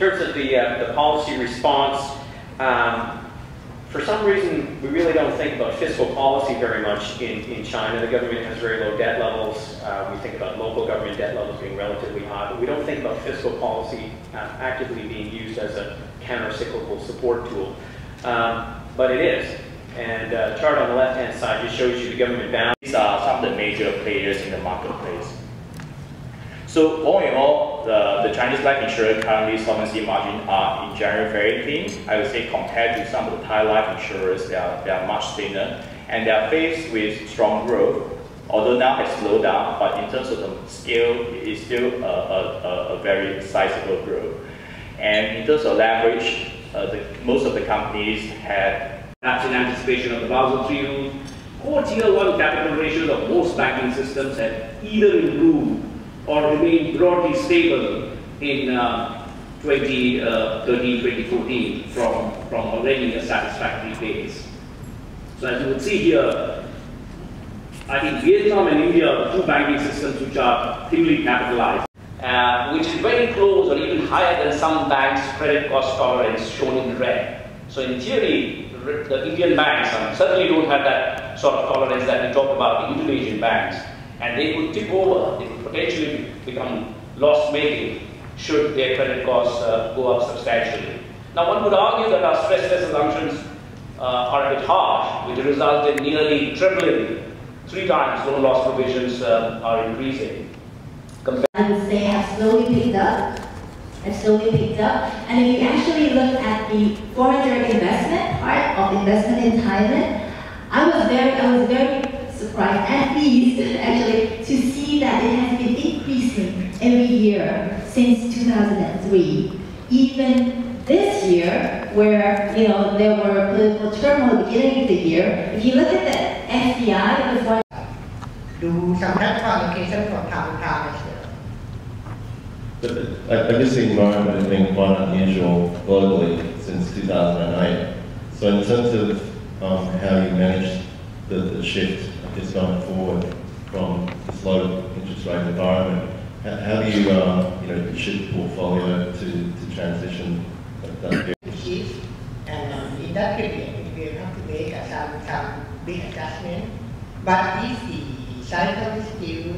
terms of the policy response, for some reason, we really don't think about fiscal policy very much in China. The government has very low debt levels. We think about local government debt levels being relatively high, but we don't think about fiscal policy actively being used as a counter-cyclical support tool. But it is. And the chart on the left-hand side just shows you the government balance. These are some of the major players in the marketplace. So all in all, the Chinese life insurer currently solvency margin are in general very thin. I would say compared to some of the Thai life insurers, they are much thinner, and they are faced with strong growth. Although now has slowed down, but in terms of the scale, it is still a very sizable growth. And in terms of leverage, most of the companies had, perhaps in anticipation of the Basel III rules, core tier 1 capital ratios of most banking systems had either improved or remained broadly stable in 2013-2014 from already a satisfactory base. So as you would see here, I think Vietnam and India are two banking systems which are thinly capitalized, which is very close or even higher than some banks' credit cost tolerance shown in red. So in theory, the Indian banks certainly don't have that sort of tolerance that we talk about the Indonesian banks, and they could tip over, they could potentially become loss-making should their credit costs go up substantially. Now one could argue that our stress test assumptions are a bit harsh, which result in nearly tripling, 3 times loan loss provisions are increasing. I would say have slowly picked up. And if you actually look at the foreign direct investment part of investment in Thailand, I was very surprised and pleased actually to see that it has been increasing every year since 2003. Even this year, where there were political turmoil at the beginning of the year, if you look at the FDI, the foreign I guess the environment has been quite unusual globally since 2008. So in terms of how you manage the shift, I guess going forward from this low interest rate environment, how do you shift the portfolio to transition that period? And in that period, we will have to make some big adjustment. But if the cycle is still